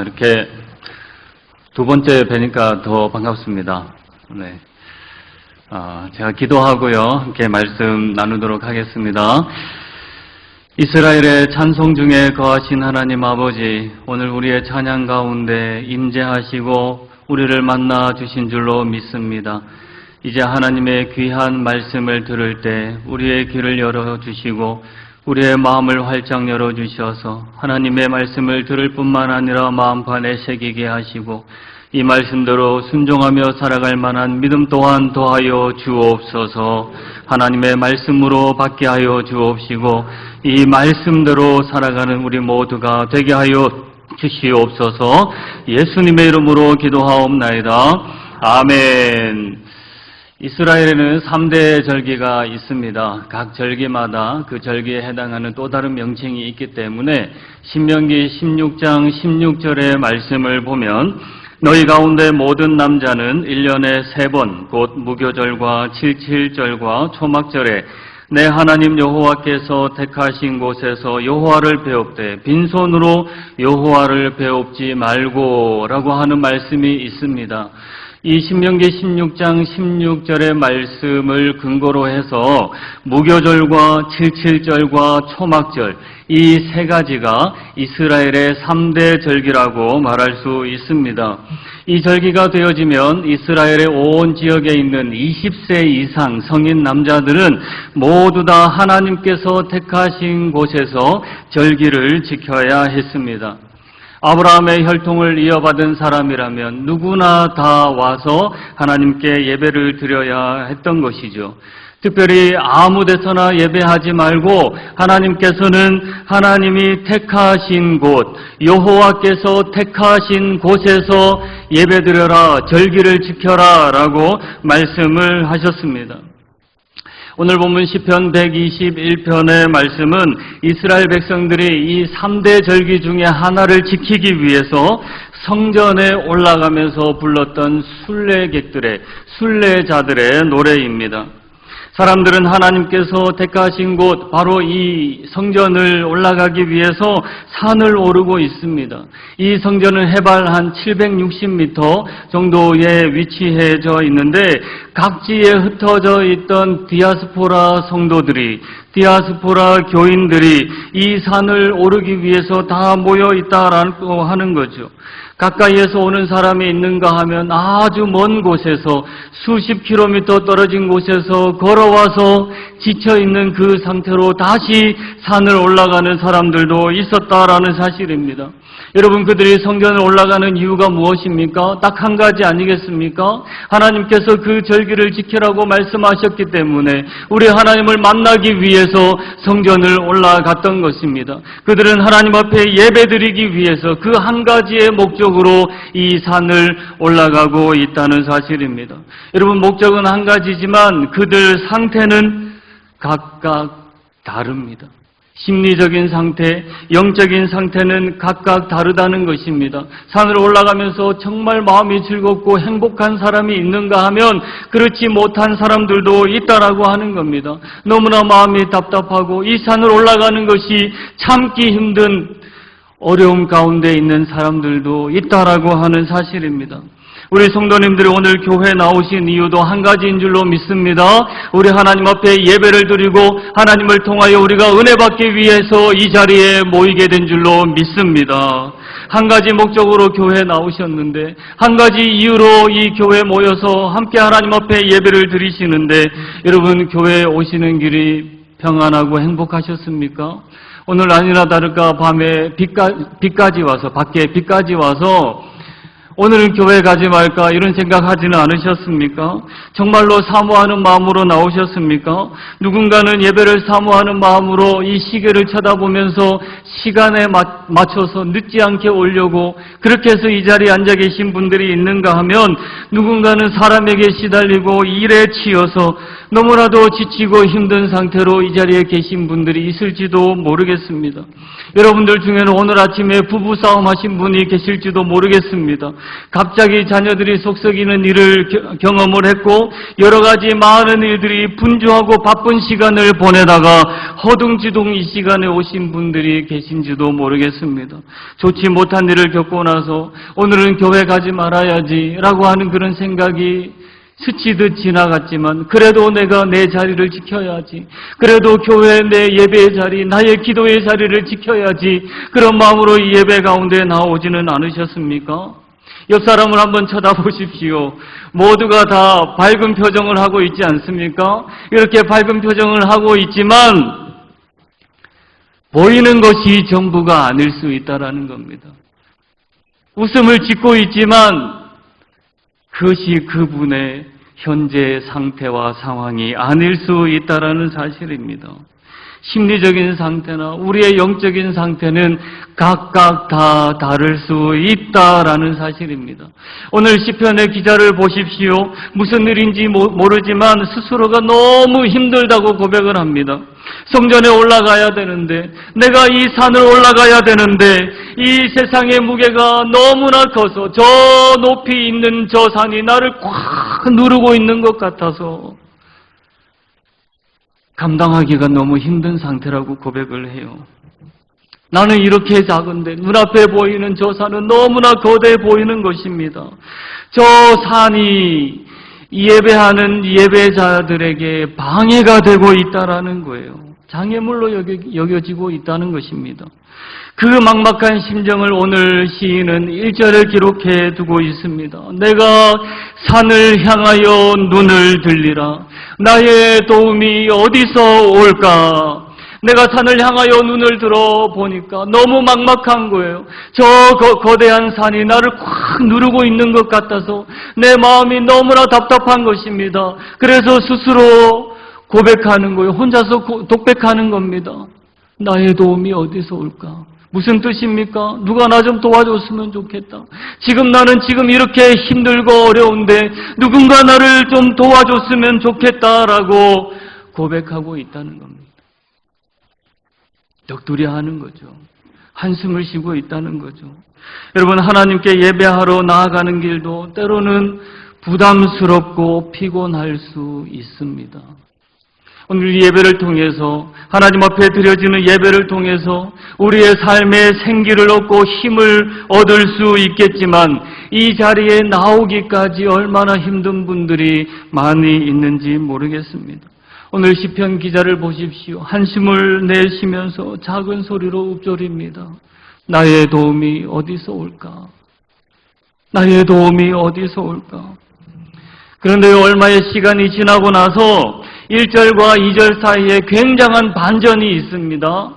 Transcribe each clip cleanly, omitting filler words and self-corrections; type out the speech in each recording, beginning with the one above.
이렇게 두 번째 뵈니까 더 반갑습니다. 네. 제가 기도하고요. 함께 말씀 나누도록 하겠습니다. 이스라엘의 찬송 중에 거하신 하나님 아버지, 오늘 우리의 찬양 가운데 임재하시고 우리를 만나 주신 줄로 믿습니다. 이제 하나님의 귀한 말씀을 들을 때 우리의 귀를 열어주시고 우리의 마음을 활짝 열어주셔서 하나님의 말씀을 들을 뿐만 아니라 마음판에 새기게 하시고 이 말씀대로 순종하며 살아갈 만한 믿음 또한 더하여 주옵소서. 하나님의 말씀으로 받게 하여 주옵시고 이 말씀대로 살아가는 우리 모두가 되게 하여 주시옵소서. 예수님의 이름으로 기도하옵나이다. 아멘. 이스라엘에는 3대 절기가 있습니다. 각 절기마다 그 절기에 해당하는 또 다른 명칭이 있기 때문에 신명기 16장 16절의 말씀을 보면 너희 가운데 모든 남자는 1년에 3번 곧 무교절과 칠칠절과 초막절에 내 하나님 여호와께서 택하신 곳에서 여호와를 배웁되 빈손으로 여호와를 배웁지 말고 라고 하는 말씀이 있습니다. 이 신명기 16장 16절의 말씀을 근거로 해서 무교절과 칠칠절과 초막절 이 세 가지가 이스라엘의 3대 절기라고 말할 수 있습니다. 이 절기가 되어지면 이스라엘의 온 지역에 있는 20세 이상 성인 남자들은 모두 다 하나님께서 택하신 곳에서 절기를 지켜야 했습니다. 아브라함의 혈통을 이어받은 사람이라면 누구나 다 와서 하나님께 예배를 드려야 했던 것이죠. 특별히 아무 데서나 예배하지 말고 하나님께서는 하나님이 택하신 곳, 여호와께서 택하신 곳에서 예배드려라, 절기를 지켜라 라고 말씀을 하셨습니다. 오늘 본문 시편 121편의 말씀은 이스라엘 백성들이 이 3대 절기 중에 하나를 지키기 위해서 성전에 올라가면서 불렀던 순례객들의, 순례자들의 노래입니다. 사람들은 하나님께서 택하신 곳, 바로 이 성전을 올라가기 위해서 산을 오르고 있습니다. 이 성전은 해발 한 760m 정도에 위치해져 있는데 각지에 흩어져 있던 디아스포라 성도들이, 디아스포라 교인들이 이 산을 오르기 위해서 다 모여 있다라고 하는 거죠. 가까이에서 오는 사람이 있는가 하면 아주 먼 곳에서 수십 킬로미터 떨어진 곳에서 걸어와서 지쳐있는 그 상태로 다시 산을 올라가는 사람들도 있었다라는 사실입니다. 여러분, 그들이 성전을 올라가는 이유가 무엇입니까? 딱 한 가지 아니겠습니까? 하나님께서 그 절기를 지키라고 말씀하셨기 때문에 우리 하나님을 만나기 위해서 성전을 올라갔던 것입니다. 그들은 하나님 앞에 예배드리기 위해서 그 한 가지의 목적으로 이 산을 올라가고 있다는 사실입니다. 여러분, 목적은 한 가지지만 그들 상태는 각각 다릅니다. 심리적인 상태, 영적인 상태는 각각 다르다는 것입니다. 산을 올라가면서 정말 마음이 즐겁고 행복한 사람이 있는가 하면 그렇지 못한 사람들도 있다라고 하는 겁니다. 너무나 마음이 답답하고 이 산을 올라가는 것이 참기 힘든 어려움 가운데 있는 사람들도 있다라고 하는 사실입니다. 우리 성도님들이 오늘 교회에 나오신 이유도 한 가지인 줄로 믿습니다. 우리 하나님 앞에 예배를 드리고 하나님을 통하여 우리가 은혜 받기 위해서 이 자리에 모이게 된 줄로 믿습니다. 한 가지 목적으로 교회에 나오셨는데 한 가지 이유로 이 교회에 모여서 함께 하나님 앞에 예배를 드리시는데 여러분, 교회에 오시는 길이 평안하고 행복하셨습니까? 오늘 아니나 다를까 밤에 비까지 와서, 밖에 비까지 와서 오늘은 교회 가지 말까 이런 생각하지는 않으셨습니까? 정말로 사모하는 마음으로 나오셨습니까? 누군가는 예배를 사모하는 마음으로 이 시계를 쳐다보면서 시간에 맞춰서 늦지 않게 오려고 그렇게 해서 이 자리에 앉아 계신 분들이 있는가 하면 누군가는 사람에게 시달리고 일에 치여서 너무나도 지치고 힘든 상태로 이 자리에 계신 분들이 있을지도 모르겠습니다. 여러분들 중에는 오늘 아침에 부부싸움 하신 분이 계실지도 모르겠습니다. 갑자기 자녀들이 속썩이는 일을 경험을 했고 여러 가지 많은 일들이 분주하고 바쁜 시간을 보내다가 허둥지둥 이 시간에 오신 분들이 계신지도 모르겠습니다. 좋지 못한 일을 겪고 나서 오늘은 교회 가지 말아야지 라고 하는 그런 생각이 스치듯 지나갔지만 그래도 내가 내 자리를 지켜야지, 그래도 교회 내 예배의 자리, 나의 기도의 자리를 지켜야지, 그런 마음으로 이 예배 가운데 나오지는 않으셨습니까? 옆 사람을 한번 쳐다보십시오. 모두가 다 밝은 표정을 하고 있지 않습니까? 이렇게 밝은 표정을 하고 있지만 보이는 것이 전부가 아닐 수 있다라는 겁니다. 웃음을 짓고 있지만 그것이 그분의 현재 상태와 상황이 아닐 수 있다라는 사실입니다. 심리적인 상태나 우리의 영적인 상태는 각각 다 다를 수 있다라는 사실입니다. 오늘 시편의 기자를 보십시오. 무슨 일인지 모르지만 스스로가 너무 힘들다고 고백을 합니다. 성전에 올라가야 되는데, 내가 이 산을 올라가야 되는데 이 세상의 무게가 너무나 커서 저 높이 있는 저 산이 나를 꽉 누르고 있는 것 같아서 감당하기가 너무 힘든 상태라고 고백을 해요. 나는 이렇게 작은데 눈앞에 보이는 저 산은 너무나 거대해 보이는 것입니다. 저 산이 예배하는 예배자들에게 방해가 되고 있다라는 거예요. 장애물로 여겨지고 있다는 것입니다. 그 막막한 심정을 오늘 시인은 1절에 기록해 두고 있습니다. 내가 산을 향하여 눈을 들리라. 나의 도움이 어디서 올까? 내가 산을 향하여 눈을 들어보니까 너무 막막한 거예요. 저 거대한 산이 나를 꽉 누르고 있는 것 같아서 내 마음이 너무나 답답한 것입니다. 그래서 스스로 고백하는 거예요. 혼자서 독백하는 겁니다. 나의 도움이 어디서 올까? 무슨 뜻입니까? 누가 나 좀 도와줬으면 좋겠다. 지금 나는 지금 이렇게 힘들고 어려운데 누군가 나를 좀 도와줬으면 좋겠다라고 고백하고 있다는 겁니다. 넋두리 하는 거죠. 한숨을 쉬고 있다는 거죠. 여러분, 하나님께 예배하러 나아가는 길도 때로는 부담스럽고 피곤할 수 있습니다. 오늘 예배를 통해서, 하나님 앞에 드려지는 예배를 통해서 우리의 삶에 생기를 얻고 힘을 얻을 수 있겠지만 이 자리에 나오기까지 얼마나 힘든 분들이 많이 있는지 모르겠습니다. 오늘 시편 기자를 보십시오. 한숨을 내쉬면서 작은 소리로 읊조립니다. 나의 도움이 어디서 올까? 나의 도움이 어디서 올까? 그런데 얼마의 시간이 지나고 나서 1절과 2절 사이에 굉장한 반전이 있습니다.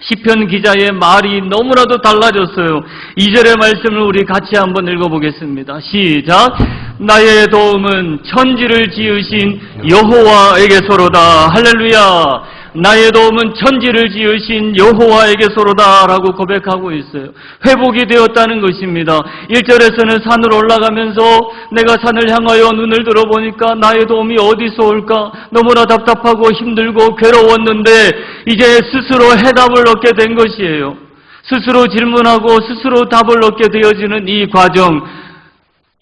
시편 기자의 말이 너무나도 달라졌어요. 2절의 말씀을 우리 같이 한번 읽어보겠습니다. 시작! 나의 도움은 천지를 지으신 여호와에게서로다. 할렐루야! 나의 도움은 천지를 지으신 여호와에게서로다 라고 고백하고 있어요. 회복이 되었다는 것입니다. 1절에서는 산을 올라가면서 내가 산을 향하여 눈을 들어보니까 나의 도움이 어디서 올까? 너무나 답답하고 힘들고 괴로웠는데 이제 스스로 해답을 얻게 된 것이에요. 스스로 질문하고 스스로 답을 얻게 되어지는 이 과정,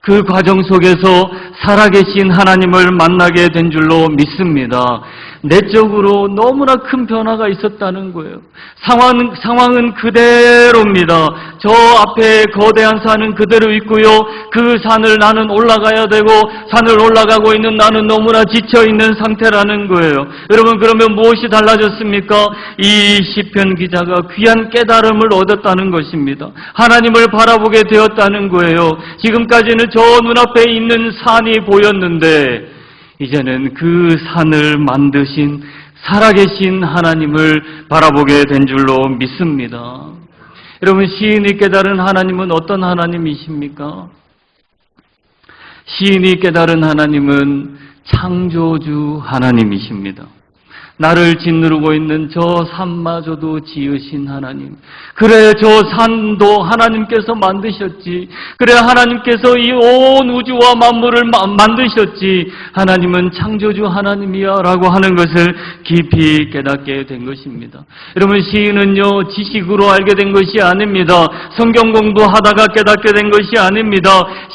그 과정 속에서 살아계신 하나님을 만나게 된 줄로 믿습니다. 내적으로 너무나 큰 변화가 있었다는 거예요. 상황은 그대로입니다. 저 앞에 거대한 산은 그대로 있고요. 그 산을 나는 올라가야 되고 산을 올라가고 있는 나는 너무나 지쳐있는 상태라는 거예요. 여러분, 그러면 무엇이 달라졌습니까? 이 시편 기자가 귀한 깨달음을 얻었다는 것입니다. 하나님을 바라보게 되었다는 거예요. 지금까지는 저 눈앞에 있는 산이 보였는데 이제는 그 산을 만드신 살아계신 하나님을 바라보게 된 줄로 믿습니다. 여러분, 시인이 깨달은 하나님은 어떤 하나님이십니까? 시인이 깨달은 하나님은 창조주 하나님이십니다. 나를 짓누르고 있는 저 산마저도 지으신 하나님. 그래, 저 산도 하나님께서 만드셨지. 그래, 하나님께서 이 온 우주와 만물을 만드셨지. 하나님은 창조주 하나님이야 라고 하는 것을 깊이 깨닫게 된 것입니다. 여러분, 시인은요, 지식으로 알게 된 것이 아닙니다. 성경 공부하다가 깨닫게 된 것이 아닙니다.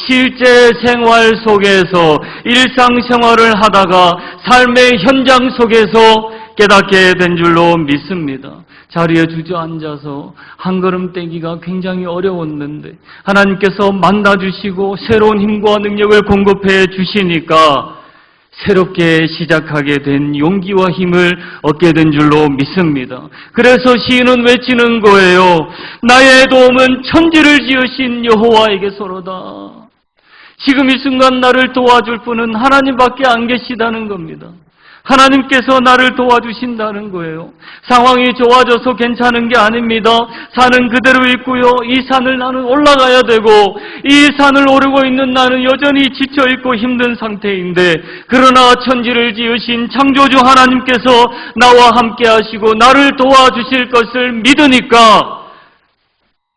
실제 생활 속에서 일상생활을 하다가 삶의 현장 속에서 깨닫게 된 줄로 믿습니다. 자리에 주저앉아서 한 걸음 떼기가 굉장히 어려웠는데 하나님께서 만나주시고 새로운 힘과 능력을 공급해 주시니까 새롭게 시작하게 된 용기와 힘을 얻게 된 줄로 믿습니다. 그래서 시인은 외치는 거예요. 나의 도움은 천지를 지으신 여호와에게서로다. 지금 이 순간 나를 도와줄 분은 하나님밖에 안 계시다는 겁니다. 하나님께서 나를 도와주신다는 거예요. 상황이 좋아져서 괜찮은 게 아닙니다. 산은 그대로 있고요. 이 산을 나는 올라가야 되고 이 산을 오르고 있는 나는 여전히 지쳐있고 힘든 상태인데 그러나 천지를 지으신 창조주 하나님께서 나와 함께 하시고 나를 도와주실 것을 믿으니까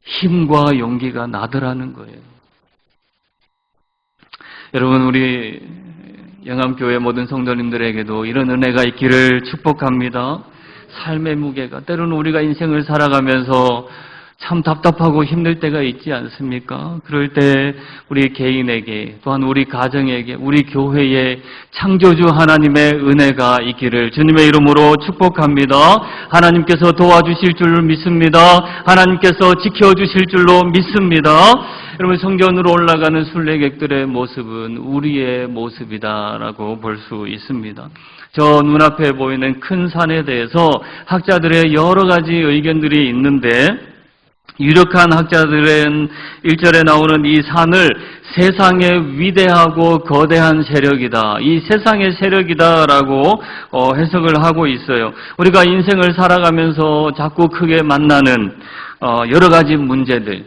힘과 용기가 나더라는 거예요. 여러분, 우리 영암교회 모든 성도님들에게도 이런 은혜가 있기를 축복합니다. 삶의 무게가, 때로는 우리가 인생을 살아가면서 참 답답하고 힘들 때가 있지 않습니까? 그럴 때 우리 개인에게, 또한 우리 가정에게, 우리 교회에 창조주 하나님의 은혜가 있기를 주님의 이름으로 축복합니다. 하나님께서 도와주실 줄로 믿습니다. 하나님께서 지켜주실 줄로 믿습니다. 여러분, 성전으로 올라가는 순례객들의 모습은 우리의 모습이다라고 볼 수 있습니다. 저 눈앞에 보이는 큰 산에 대해서 학자들의 여러 가지 의견들이 있는데 유력한 학자들은 1절에 나오는 이 산을 세상의 위대하고 거대한 세력이다. 이 세상의 세력이다라고 해석을 하고 있어요. 우리가 인생을 살아가면서 자꾸 크게 만나는 여러 가지 문제들,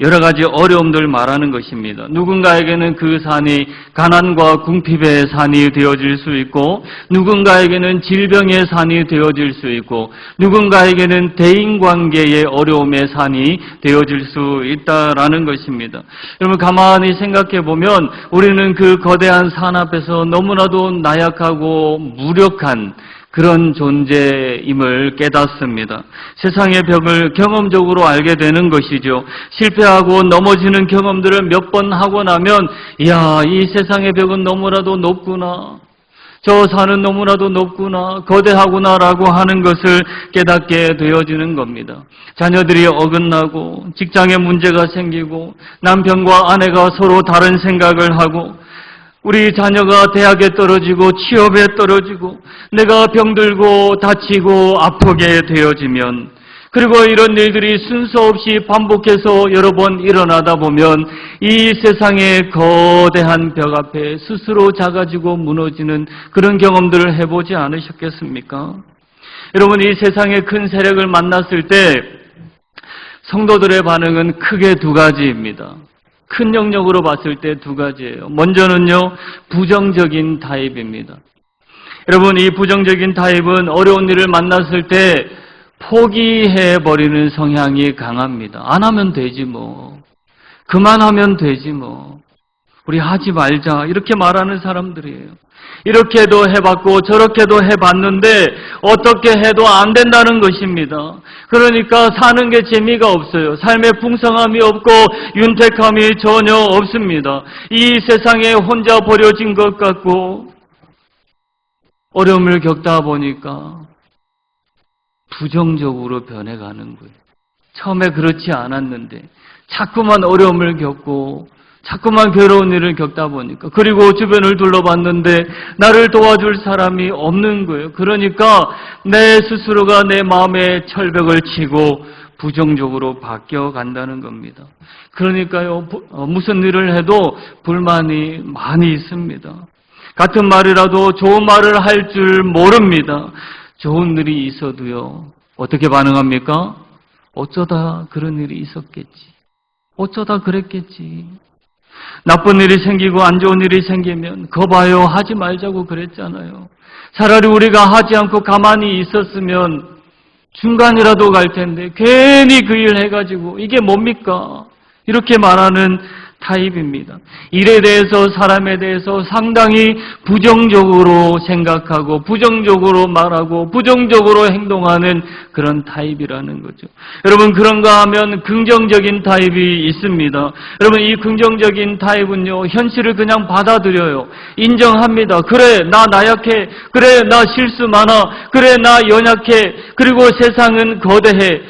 여러 가지 어려움들 말하는 것입니다. 누군가에게는 그 산이 가난과 궁핍의 산이 되어질 수 있고, 누군가에게는 질병의 산이 되어질 수 있고, 누군가에게는 대인관계의 어려움의 산이 되어질 수 있다라는 것입니다. 여러분, 가만히 생각해 보면 우리는 그 거대한 산 앞에서 너무나도 나약하고 무력한 그런 존재임을 깨닫습니다. 세상의 벽을 경험적으로 알게 되는 것이죠. 실패하고 넘어지는 경험들을 몇 번 하고 나면 이야, 이 세상의 벽은 너무나도 높구나. 저 산은 너무나도 높구나, 거대하구나라고 하는 것을 깨닫게 되어지는 겁니다. 자녀들이 어긋나고 직장에 문제가 생기고 남편과 아내가 서로 다른 생각을 하고 우리 자녀가 대학에 떨어지고 취업에 떨어지고 내가 병들고 다치고 아프게 되어지면, 그리고 이런 일들이 순서 없이 반복해서 여러 번 일어나다 보면 이 세상의 거대한 벽 앞에 스스로 작아지고 무너지는 그런 경험들을 해보지 않으셨겠습니까? 여러분, 이 세상의 큰 세력을 만났을 때 성도들의 반응은 크게 두 가지입니다. 큰 영역으로 봤을 때 두 가지예요. 먼저는요, 부정적인 타입입니다. 여러분, 이 부정적인 타입은 어려운 일을 만났을 때 포기해버리는 성향이 강합니다. 안 하면 되지 뭐. 그만하면 되지 뭐. 우리 하지 말자. 이렇게 말하는 사람들이에요. 이렇게도 해봤고 저렇게도 해봤는데 어떻게 해도 안 된다는 것입니다. 그러니까 사는 게 재미가 없어요. 삶에 풍성함이 없고 윤택함이 전혀 없습니다. 이 세상에 혼자 버려진 것 같고 어려움을 겪다 보니까 부정적으로 변해가는 거예요. 처음에 그렇지 않았는데 자꾸만 어려움을 겪고 자꾸만 괴로운 일을 겪다 보니까, 그리고 주변을 둘러봤는데 나를 도와줄 사람이 없는 거예요. 그러니까 내 스스로가 내 마음에 철벽을 치고 부정적으로 바뀌어 간다는 겁니다. 그러니까요, 무슨 일을 해도 불만이 많이 있습니다. 같은 말이라도 좋은 말을 할 줄 모릅니다. 좋은 일이 있어도요, 어떻게 반응합니까? 어쩌다 그런 일이 있었겠지. 어쩌다 그랬겠지. 나쁜 일이 생기고 안 좋은 일이 생기면 거 봐요 하지 말자고 그랬잖아요. 차라리 우리가 하지 않고 가만히 있었으면 중간이라도 갈 텐데 괜히 그 일 해가지고 이게 뭡니까? 이렇게 말하는 타입입니다. 일에 대해서 사람에 대해서 상당히 부정적으로 생각하고 부정적으로 말하고 부정적으로 행동하는 그런 타입이라는 거죠. 여러분 그런가 하면 긍정적인 타입이 있습니다. 여러분 이 긍정적인 타입은요 현실을 그냥 받아들여요. 인정합니다. 그래 나 나약해. 그래 나 실수 많아. 그래 나 연약해. 그리고 세상은 거대해.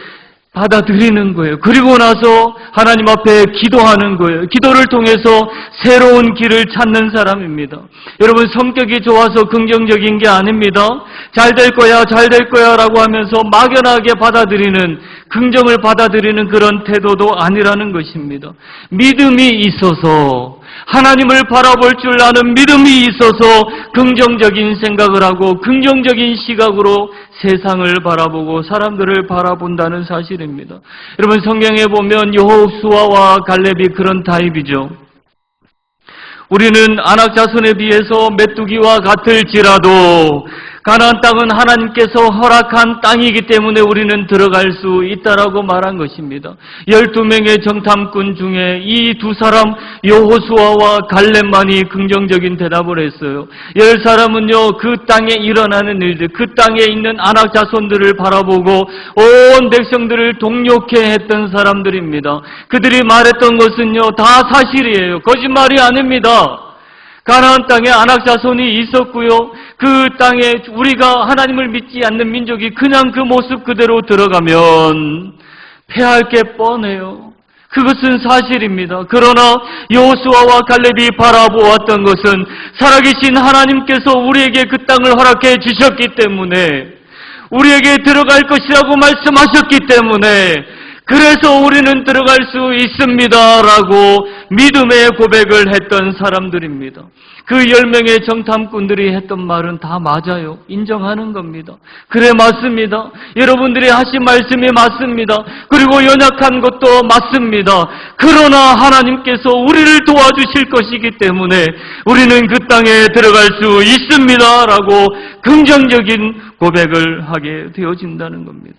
받아들이는 거예요. 그리고 나서 하나님 앞에 기도하는 거예요. 기도를 통해서 새로운 길을 찾는 사람입니다. 여러분 성격이 좋아서 긍정적인 게 아닙니다. 잘 될 거야, 잘 될 거야 라고 하면서 막연하게 받아들이는, 긍정을 받아들이는 그런 태도도 아니라는 것입니다. 믿음이 있어서 하나님을 바라볼 줄 아는 믿음이 있어서 긍정적인 생각을 하고 긍정적인 시각으로 세상을 바라보고 사람들을 바라본다는 사실입니다. 여러분 성경에 보면 여호수아와 갈렙이 그런 타입이죠. 우리는 아낙 자손에 비해서 메뚜기와 같을지라도 가나안 땅은 하나님께서 허락한 땅이기 때문에 우리는 들어갈 수 있다라고 말한 것입니다. 12명의 정탐꾼 중에 이 두 사람 여호수아와 갈렙만이 긍정적인 대답을 했어요. 10사람은요 그 땅에 일어나는 일들, 그 땅에 있는 아낙 자손들을 바라보고 온 백성들을 동력해 했던 사람들입니다. 그들이 말했던 것은요 다 사실이에요. 거짓말이 아닙니다. 가나안 땅에 아낙 자손이 있었고요. 그 땅에 우리가 하나님을 믿지 않는 민족이 그냥 그 모습 그대로 들어가면 패할 게 뻔해요. 그것은 사실입니다. 그러나 여호수아와 갈렙이 바라보았던 것은 살아계신 하나님께서 우리에게 그 땅을 허락해 주셨기 때문에 우리에게 들어갈 것이라고 말씀하셨기 때문에 그래서 우리는 들어갈 수 있습니다라고 믿음의 고백을 했던 사람들입니다. 그 10명의 정탐꾼들이 했던 말은 다 맞아요. 인정하는 겁니다. 그래 맞습니다. 여러분들이 하신 말씀이 맞습니다. 그리고 연약한 것도 맞습니다. 그러나 하나님께서 우리를 도와주실 것이기 때문에 우리는 그 땅에 들어갈 수 있습니다라고 긍정적인 고백을 하게 되어진다는 겁니다.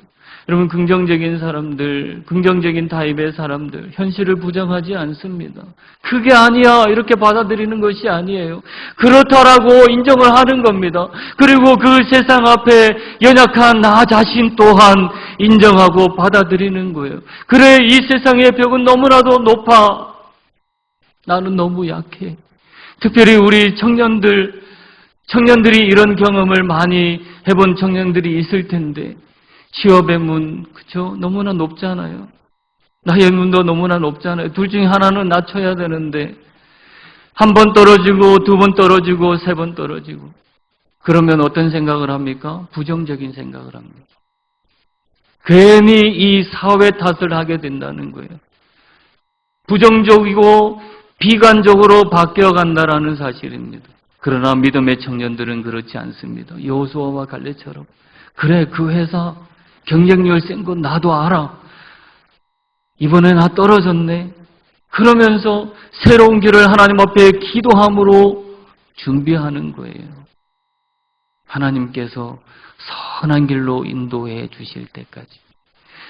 여러분 긍정적인 사람들, 긍정적인 타입의 사람들 현실을 부정하지 않습니다. 그게 아니야 이렇게 받아들이는 것이 아니에요. 그렇다라고 인정을 하는 겁니다. 그리고 그 세상 앞에 연약한 나 자신 또한 인정하고 받아들이는 거예요. 그래 이 세상의 벽은 너무나도 높아. 나는 너무 약해. 특별히 우리 청년들이 이런 경험을 많이 해본 청년들이 있을 텐데 취업의 문, 그쵸? 너무나 높잖아요. 나의 문도 너무나 높잖아요. 둘 중에 하나는 낮춰야 되는데, 한 번 떨어지고, 두 번 떨어지고, 세 번 떨어지고. 그러면 어떤 생각을 합니까? 부정적인 생각을 합니다. 괜히 이 사회 탓을 하게 된다는 거예요. 부정적이고, 비관적으로 바뀌어간다라는 사실입니다. 그러나 믿음의 청년들은 그렇지 않습니다. 여호수아와 갈렙처럼. 그래, 그 회사, 경쟁률 센 건 나도 알아. 이번에 나 떨어졌네. 그러면서 새로운 길을 하나님 앞에 기도함으로 준비하는 거예요. 하나님께서 선한 길로 인도해 주실 때까지.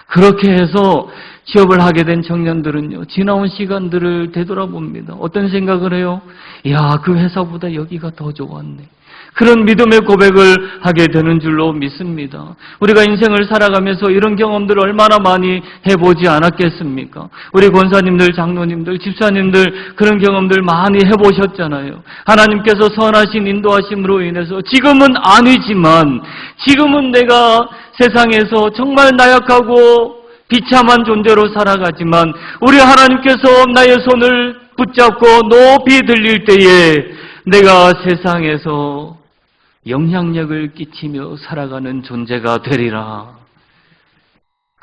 그렇게 해서 취업을 하게 된 청년들은요, 지나온 시간들을 되돌아봅니다. 어떤 생각을 해요? 야, 그 회사보다 여기가 더 좋았네. 그런 믿음의 고백을 하게 되는 줄로 믿습니다. 우리가 인생을 살아가면서 이런 경험들을 얼마나 많이 해보지 않았겠습니까? 우리 권사님들, 장로님들, 집사님들 그런 경험들 많이 해보셨잖아요. 하나님께서 선하신 인도하심으로 인해서 지금은 아니지만 지금은 내가 세상에서 정말 나약하고 비참한 존재로 살아가지만 우리 하나님께서 나의 손을 붙잡고 높이 들릴 때에 내가 세상에서 영향력을 끼치며 살아가는 존재가 되리라.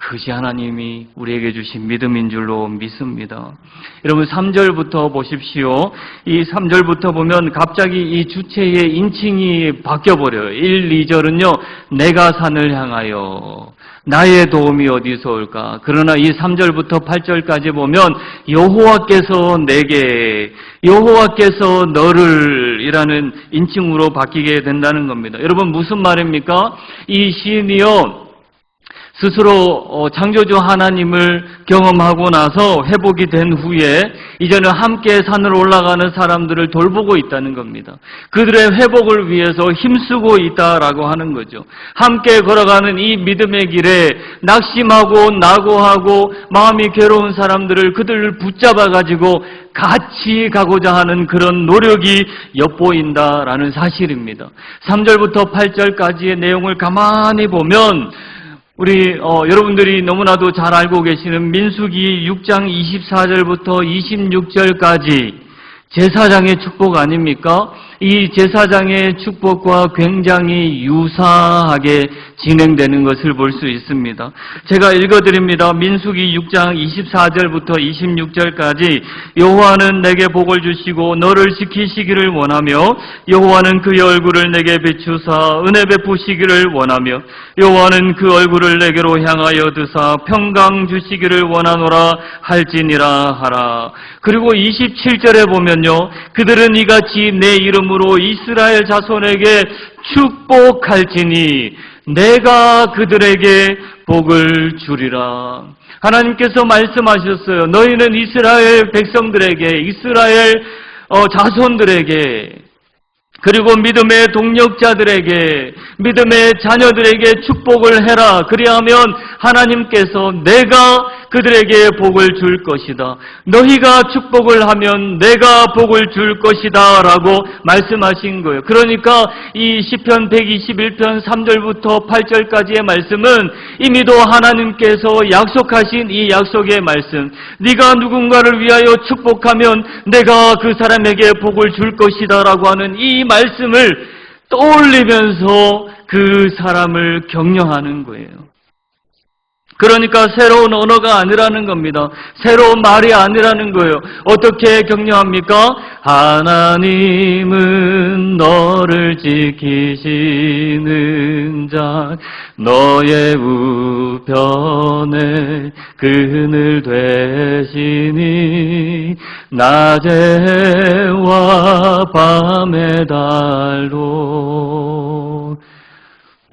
그것이 하나님이 우리에게 주신 믿음인 줄로 믿습니다. 여러분 3절부터 보십시오. 이 3절부터 보면 갑자기 이 주체의 인칭이 바뀌어버려요. 1, 2절은요. 내가 산을 향하여 나의 도움이 어디서 올까? 그러나 이 3절부터 8절까지 보면 여호와께서 내게, 여호와께서 너를 이라는 인칭으로 바뀌게 된다는 겁니다. 여러분 무슨 말입니까? 이 시인이요 스스로 창조주 하나님을 경험하고 나서 회복이 된 후에 이제는 함께 산을 올라가는 사람들을 돌보고 있다는 겁니다. 그들의 회복을 위해서 힘쓰고 있다라고 하는 거죠. 함께 걸어가는 이 믿음의 길에 낙심하고 낙오하고 마음이 괴로운 사람들을 그들을 붙잡아가지고 같이 가고자 하는 그런 노력이 엿보인다라는 사실입니다. 3절부터 8절까지의 내용을 가만히 보면 우리 여러분들이 너무나도 잘 알고 계시는 민수기 6장 24절부터 26절까지 제사장의 축복 아닙니까? 이 제사장의 축복과 굉장히 유사하게 진행되는 것을 볼 수 있습니다. 제가 읽어드립니다. 민수기 6장 24절부터 26절까지 여호와는 내게 복을 주시고 너를 지키시기를 원하며 여호와는 그의 얼굴을 내게 비추사 은혜 베푸시기를 원하며 여호와는 그 얼굴을 내게로 향하여 드사 평강 주시기를 원하노라 할지니라 하라. 그리고 27절에 보면요. 그들은 이같이 내 이름으로 이스라엘 자손에게 축복할지니 내가 그들에게 복을 주리라. 하나님께서 말씀하셨어요. 너희는 이스라엘 백성들에게, 이스라엘 자손들에게, 그리고 믿음의 동력자들에게, 믿음의 자녀들에게 축복을 해라. 그리하면 하나님께서 내가 그들에게 복을 줄 것이다. 너희가 축복을 하면 내가 복을 줄 것이다 라고 말씀하신 거예요. 그러니까 이 시편 121편 3절부터 8절까지의 말씀은 이미도 하나님께서 약속하신 이 약속의 말씀, 네가 누군가를 위하여 축복하면 내가 그 사람에게 복을 줄 것이다 라고 하는 이 말씀을 떠올리면서 그 사람을 격려하는 거예요. 그러니까 새로운 언어가 아니라는 겁니다. 새로운 말이 아니라는 거예요. 어떻게 격려합니까? 하나님은 너를 지키시는 자, 너의 우편에 그늘 되시니 낮에와 밤의 달로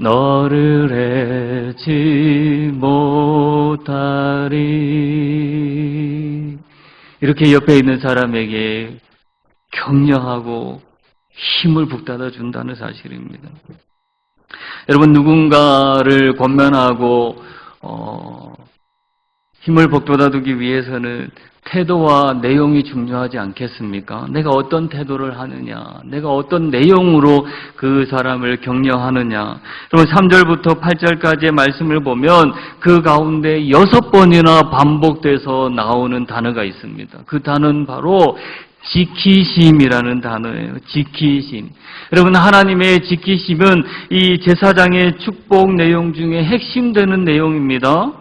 너를 해치 못하리. 이렇게 옆에 있는 사람에게 격려하고 힘을 북돋아 준다는 사실입니다. 여러분 누군가를 권면하고 힘을 북돋아주기 위해서는 태도와 내용이 중요하지 않겠습니까? 내가 어떤 태도를 하느냐, 내가 어떤 내용으로 그 사람을 격려하느냐. 그리고 3절부터 8절까지의 말씀을 보면 그 가운데 6번이나 반복돼서 나오는 단어가 있습니다. 그 단어는 바로 지키심이라는 단어예요. 지키심. 여러분 하나님의 지키심은 이 제사장의 축복 내용 중에 핵심되는 내용입니다.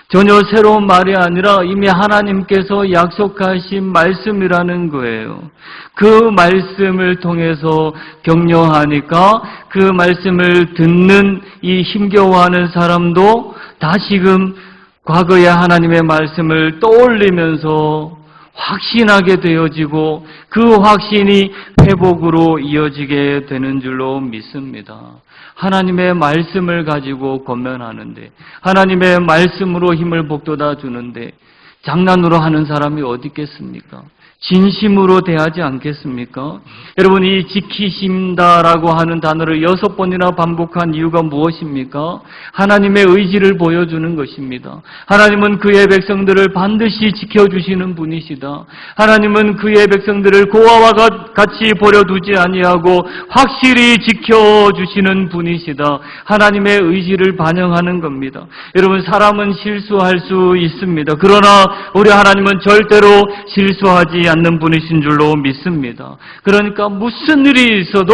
전혀 새로운 말이 아니라 이미 하나님께서 약속하신 말씀이라는 거예요. 그 말씀을 통해서 격려하니까 그 말씀을 듣는 이 힘겨워하는 사람도 다시금 과거의 하나님의 말씀을 떠올리면서 확신하게 되어지고 그 확신이 회복으로 이어지게 되는 줄로 믿습니다. 하나님의 말씀을 가지고 권면하는데, 하나님의 말씀으로 힘을 북돋아 주는데 장난으로 하는 사람이 어디 있겠습니까? 진심으로 대하지 않겠습니까? 여러분 이 지키신다라고 하는 단어를 6번이나 반복한 이유가 무엇입니까? 하나님의 의지를 보여주는 것입니다. 하나님은 그의 백성들을 반드시 지켜주시는 분이시다. 하나님은 그의 백성들을 고아와 같이 버려두지 아니하고 확실히 지켜주시는 분이시다. 하나님의 의지를 반영하는 겁니다. 여러분 사람은 실수할 수 있습니다. 그러나 우리 하나님은 절대로 실수하지 않지 않는 분이신 줄로 믿습니다. 그러니까 무슨 일이 있어도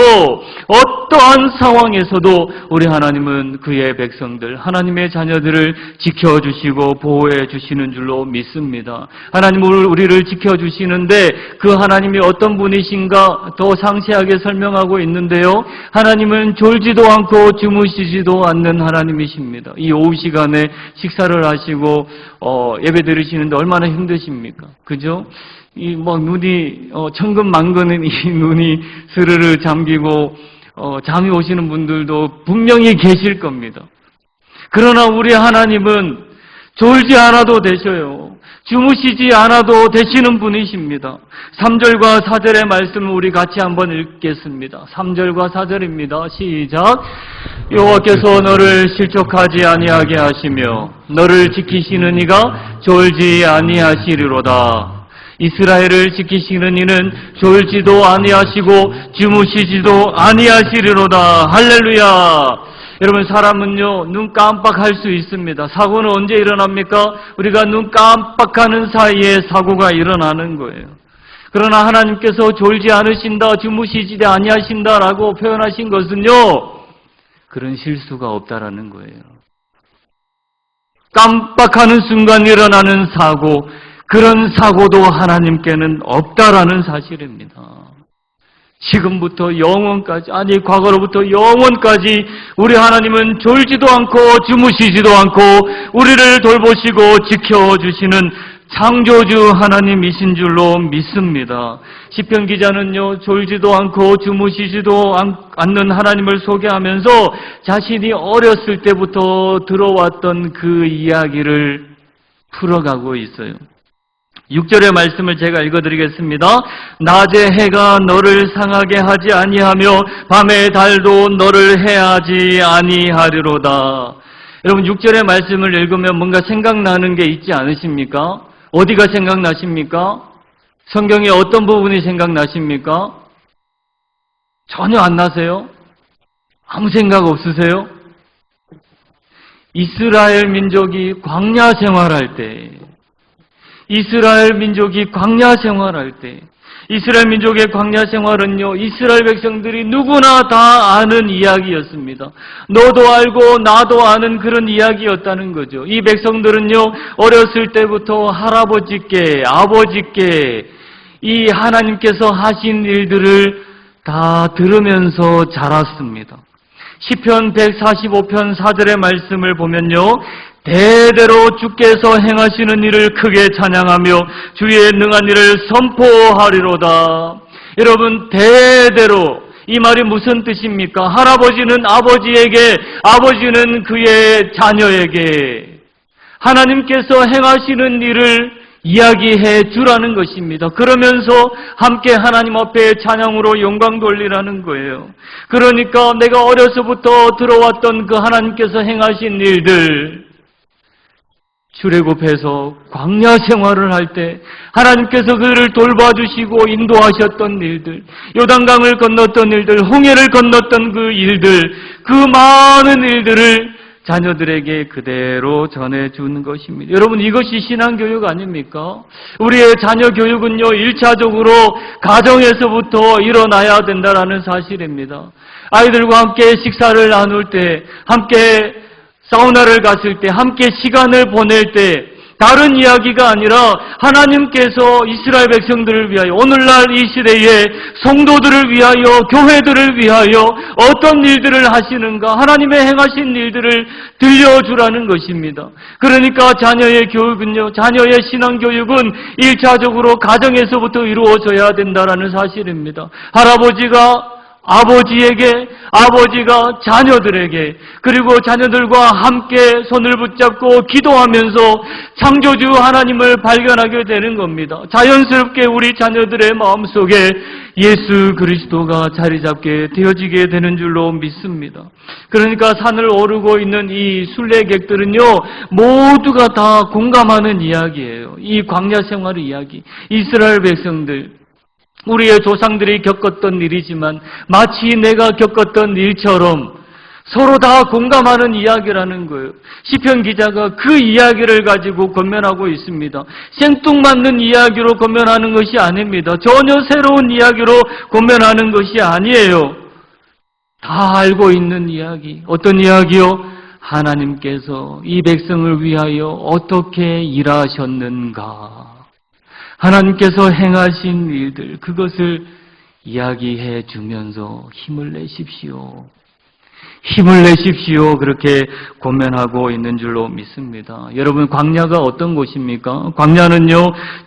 어떠한 상황에서도 우리 하나님은 그의 백성들, 하나님의 자녀들을 지켜주시고 보호해 주시는 줄로 믿습니다. 하나님은 우리를 지켜주시는데 그 하나님이 어떤 분이신가 더 상세하게 설명하고 있는데요. 하나님은 졸지도 않고 주무시지도 않는 하나님이십니다. 이 오후 시간에 식사를 하시고 예배 드리시는데 얼마나 힘드십니까? 그죠? 이 눈이 천근만근은 이 눈이 스르르 잠기고 잠이 오시는 분들도 분명히 계실 겁니다. 그러나 우리 하나님은 졸지 않아도 되셔요. 주무시지 않아도 되시는 분이십니다. 3절과 4절의 말씀을 우리 같이 한번 읽겠습니다. 3절과 4절입니다. 시작. 여호와께서 너를 실족하지 아니하게 하시며 너를 지키시는 이가 졸지 아니하시리로다. 이스라엘을 지키시는 이는 졸지도 아니하시고 주무시지도 아니하시리로다. 할렐루야. 여러분, 사람은요 눈 깜빡할 수 있습니다. 사고는 언제 일어납니까? 우리가 눈 깜빡하는 사이에 사고가 일어나는 거예요. 그러나 하나님께서 졸지 않으신다, 주무시지 아니하신다라고 표현하신 것은요 그런 실수가 없다라는 거예요. 깜빡하는 순간 일어나는 사고, 그런 사고도 하나님께는 없다라는 사실입니다. 지금부터 영원까지, 아니 과거로부터 영원까지 우리 하나님은 졸지도 않고 주무시지도 않고 우리를 돌보시고 지켜주시는 창조주 하나님이신 줄로 믿습니다. 시편 기자는요 졸지도 않고 주무시지도 않는 하나님을 소개하면서 자신이 어렸을 때부터 들어왔던 그 이야기를 풀어가고 있어요. 6절의 말씀을 제가 읽어드리겠습니다. 낮에 해가 너를 상하게 하지 아니하며 밤에 달도 너를 해하지 아니하리로다. 여러분 6절의 말씀을 읽으면 뭔가 생각나는 게 있지 않으십니까? 어디가 생각나십니까? 성경의 어떤 부분이 생각나십니까? 전혀 안 나세요? 아무 생각 없으세요? 이스라엘 민족이 광야 생활할 때, 이스라엘 민족이 광야 생활할 때, 이스라엘 민족의 광야 생활은요 이스라엘 백성들이 누구나 다 아는 이야기였습니다. 너도 알고 나도 아는 그런 이야기였다는 거죠. 이 백성들은요 어렸을 때부터 할아버지께 아버지께 이 하나님께서 하신 일들을 다 들으면서 자랐습니다. 시편 145편 4절의 말씀을 보면요 대대로 주께서 행하시는 일을 크게 찬양하며 주의 능한 일을 선포하리로다. 여러분 대대로 이 말이 무슨 뜻입니까? 할아버지는 아버지에게, 아버지는 그의 자녀에게 하나님께서 행하시는 일을 이야기해 주라는 것입니다. 그러면서 함께 하나님 앞에 찬양으로 영광 돌리라는 거예요. 그러니까 내가 어려서부터 들어왔던 그 하나님께서 행하신 일들, 출애굽해서 광야 생활을 할 때 하나님께서 그를 돌봐주시고 인도하셨던 일들, 요단강을 건넜던 일들, 홍해를 건넜던 그 일들, 그 많은 일들을 자녀들에게 그대로 전해주는 것입니다. 여러분 이것이 신앙교육 아닙니까? 우리의 자녀 교육은요 1차적으로 가정에서부터 일어나야 된다는 사실입니다. 아이들과 함께 식사를 나눌 때, 함께 사우나를 갔을 때, 함께 시간을 보낼 때 다른 이야기가 아니라 하나님께서 이스라엘 백성들을 위하여, 오늘날 이 시대에 성도들을 위하여, 교회들을 위하여 어떤 일들을 하시는가, 하나님의 행하신 일들을 들려주라는 것입니다. 그러니까 자녀의 교육은요, 자녀의 신앙교육은 1차적으로 가정에서부터 이루어져야 된다는 사실입니다. 할아버지가 아버지에게, 아버지가 자녀들에게, 그리고 자녀들과 함께 손을 붙잡고 기도하면서 창조주 하나님을 발견하게 되는 겁니다. 자연스럽게 우리 자녀들의 마음속에 예수 그리스도가 자리 잡게 되어지게 되는 줄로 믿습니다. 그러니까 산을 오르고 있는 이 순례객들은요 모두가 다 공감하는 이야기예요. 이 광야 생활의 이야기, 이스라엘 백성들, 우리의 조상들이 겪었던 일이지만 마치 내가 겪었던 일처럼 서로 다 공감하는 이야기라는 거예요. 시편 기자가 그 이야기를 가지고 권면하고 있습니다. 생뚱맞는 이야기로 권면하는 것이 아닙니다. 전혀 새로운 이야기로 권면하는 것이 아니에요. 다 알고 있는 이야기. 어떤 이야기요? 하나님께서 이 백성을 위하여 어떻게 일하셨는가. 하나님께서 행하신 일들, 그것을 이야기해 주면서 힘을 내십시오. 힘을 내십시오. 그렇게 권면하고 있는 줄로 믿습니다. 여러분, 광야가 어떤 곳입니까? 광야는요,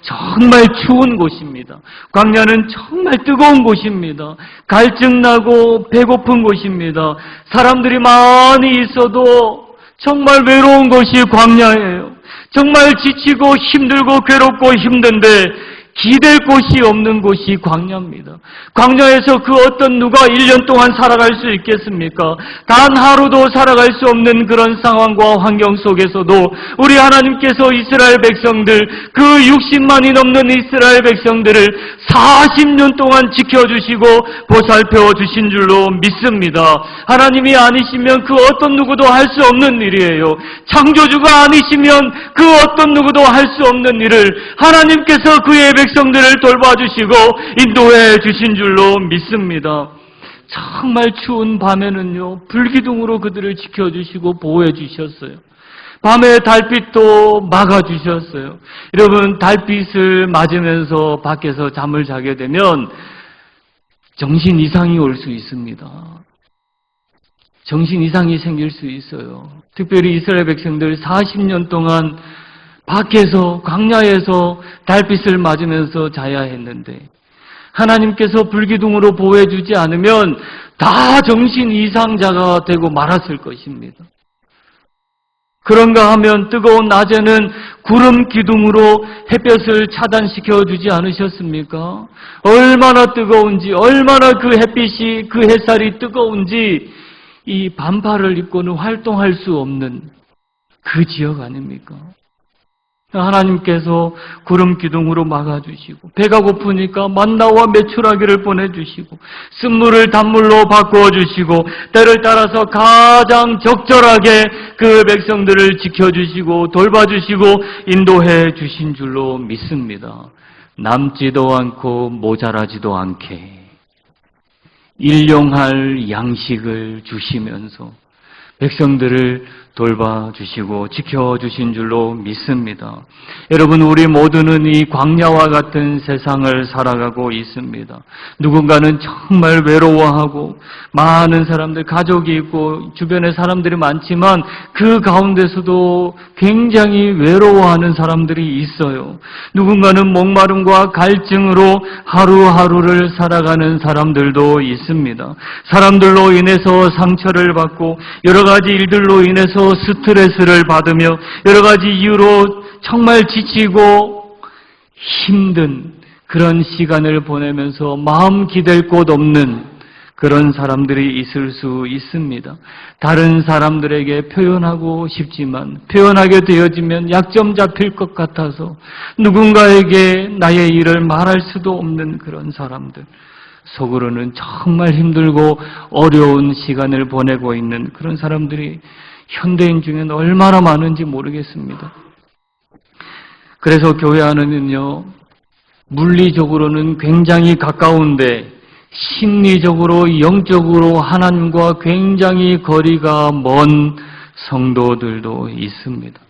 정말 추운 곳입니다. 광야는 정말 뜨거운 곳입니다. 갈증나고 배고픈 곳입니다. 사람들이 많이 있어도 정말 외로운 것이 광야예요. 정말 지치고 힘들고 괴롭고 힘든데 기댈 곳이 없는 곳이 광야입니다. 광야에서 그 어떤 누가 1년 동안 살아갈 수 있겠습니까? 단 하루도 살아갈 수 없는 그런 상황과 환경 속에서도 우리 하나님께서 이스라엘 백성들, 그 60만이 넘는 이스라엘 백성들을 40년 동안 지켜주시고 보살펴 주신 줄로 믿습니다. 하나님이 아니시면 그 어떤 누구도 할 수 없는 일이에요. 창조주가 아니시면 그 어떤 누구도 할 수 없는 일을 하나님께서 그의 백성들을 돌봐주시고 인도해 주신 줄로 믿습니다. 정말 추운 밤에는요, 불기둥으로 그들을 지켜주시고 보호해 주셨어요. 밤에 달빛도 막아주셨어요. 여러분, 달빛을 맞으면서 밖에서 잠을 자게 되면 정신 이상이 올 수 있습니다. 정신 이상이 생길 수 있어요. 특별히 이스라엘 백성들 40년 동안 밖에서, 광야에서 달빛을 맞으면서 자야 했는데 하나님께서 불기둥으로 보호해주지 않으면 다 정신 이상자가 되고 말았을 것입니다. 그런가 하면 뜨거운 낮에는 구름 기둥으로 햇볕을 차단시켜 주지 않으셨습니까? 얼마나 뜨거운지, 얼마나 그 햇빛이, 그 햇살이 뜨거운지 이 반팔을 입고는 활동할 수 없는 그 지역 아닙니까? 하나님께서 구름 기둥으로 막아주시고 배가 고프니까 만나와 메추라기를 보내주시고 쓴물을 단물로 바꾸어주시고 때를 따라서 가장 적절하게 그 백성들을 지켜주시고 돌봐주시고 인도해 주신 줄로 믿습니다. 남지도 않고 모자라지도 않게 일용할 양식을 주시면서 백성들을 돌봐주시고 지켜주신 줄로 믿습니다. 여러분, 우리 모두는 이 광야와 같은 세상을 살아가고 있습니다. 누군가는 정말 외로워하고 많은 사람들, 가족이 있고 주변에 사람들이 많지만 그 가운데서도 굉장히 외로워하는 사람들이 있어요. 누군가는 목마름과 갈증으로 하루하루를 살아가는 사람들도 있습니다. 사람들로 인해서 상처를 받고 여러 가지 일들로 인해서 스트레스를 받으며 여러 가지 이유로 정말 지치고 힘든 그런 시간을 보내면서 마음 기댈 곳 없는 그런 사람들이 있을 수 있습니다. 다른 사람들에게 표현하고 싶지만 표현하게 되어지면 약점 잡힐 것 같아서 누군가에게 나의 일을 말할 수도 없는 그런 사람들, 속으로는 정말 힘들고 어려운 시간을 보내고 있는 그런 사람들이 현대인 중에는 얼마나 많은지 모르겠습니다. 그래서 교회 안에는요, 물리적으로는 굉장히 가까운데 심리적으로, 영적으로 하나님과 굉장히 거리가 먼 성도들도 있습니다.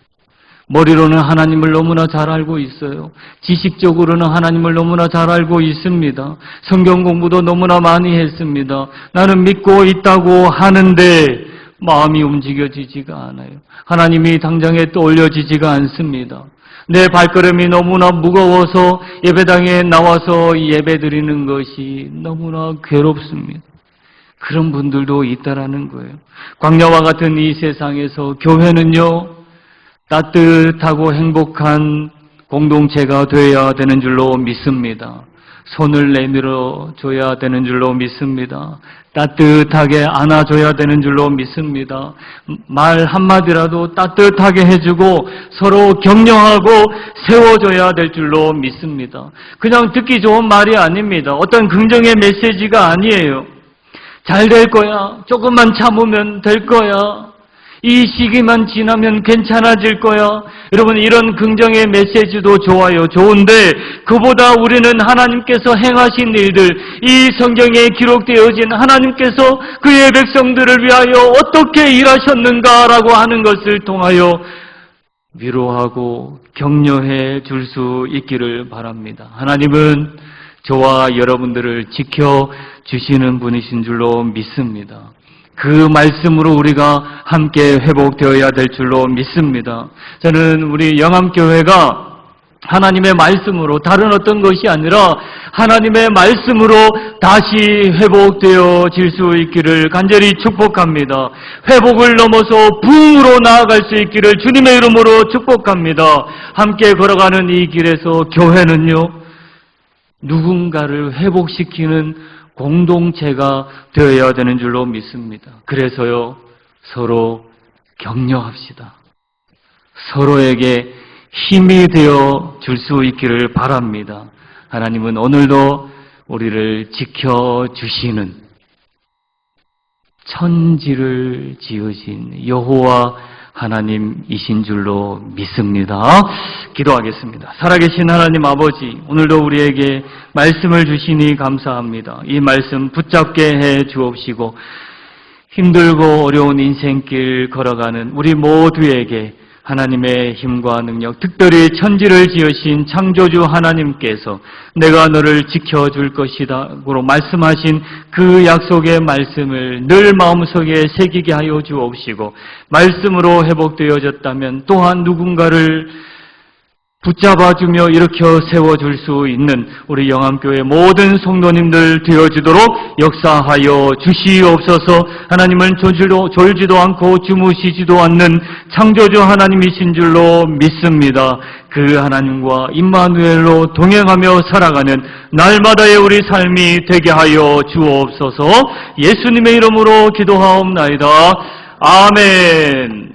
머리로는 하나님을 너무나 잘 알고 있어요. 지식적으로는 하나님을 너무나 잘 알고 있습니다. 성경 공부도 너무나 많이 했습니다. 나는 믿고 있다고 하는데 마음이 움직여지지가 않아요. 하나님이 당장에 떠올려지지가 않습니다. 내 발걸음이 너무나 무거워서 예배당에 나와서 예배드리는 것이 너무나 괴롭습니다. 그런 분들도 있다라는 거예요. 광야와 같은 이 세상에서 교회는요, 따뜻하고 행복한 공동체가 되어야 되는 줄로 믿습니다. 손을 내밀어 줘야 되는 줄로 믿습니다. 따뜻하게 안아줘야 되는 줄로 믿습니다. 말 한마디라도 따뜻하게 해주고 서로 격려하고 세워줘야 될 줄로 믿습니다. 그냥 듣기 좋은 말이 아닙니다. 어떤 긍정의 메시지가 아니에요. 잘 될 거야. 조금만 참으면 될 거야. 이 시기만 지나면 괜찮아질 거야. 여러분, 이런 긍정의 메시지도 좋아요. 좋은데 그보다 우리는 하나님께서 행하신 일들, 이 성경에 기록되어진 하나님께서 그의 백성들을 위하여 어떻게 일하셨는가라고 하는 것을 통하여 위로하고 격려해 줄 수 있기를 바랍니다. 하나님은 저와 여러분들을 지켜주시는 분이신 줄로 믿습니다. 그 말씀으로 우리가 함께 회복되어야 될 줄로 믿습니다. 저는 우리 영암교회가 하나님의 말씀으로, 다른 어떤 것이 아니라 하나님의 말씀으로 다시 회복되어질 수 있기를 간절히 축복합니다. 회복을 넘어서 부흥으로 나아갈 수 있기를 주님의 이름으로 축복합니다. 함께 걸어가는 이 길에서 교회는요, 누군가를 회복시키는 공동체가 되어야 되는 줄로 믿습니다. 그래서요, 서로 격려합시다. 서로에게 힘이 되어 줄 수 있기를 바랍니다. 하나님은 오늘도 우리를 지켜주시는 천지를 지으신 여호와 하나님이신 줄로 믿습니다. 기도하겠습니다. 살아계신 하나님 아버지, 오늘도 우리에게 말씀을 주시니 감사합니다. 이 말씀 붙잡게 해 주옵시고 힘들고 어려운 인생길 걸어가는 우리 모두에게 하나님의 힘과 능력, 특별히 천지를 지으신 창조주 하나님께서 내가 너를 지켜줄 것이다고 말씀하신 그 약속의 말씀을 늘 마음속에 새기게 하여 주옵시고, 말씀으로 회복되어졌다면 또한 누군가를 붙잡아주며 일으켜 세워줄 수 있는 우리 영암교회 모든 성도님들 되어지도록 역사하여 주시옵소서. 하나님은 졸지도 않고 주무시지도 않는 창조주 하나님이신 줄로 믿습니다. 그 하나님과 임마누엘로 동행하며 살아가는 날마다의 우리 삶이 되게 하여 주옵소서. 예수님의 이름으로 기도하옵나이다. 아멘.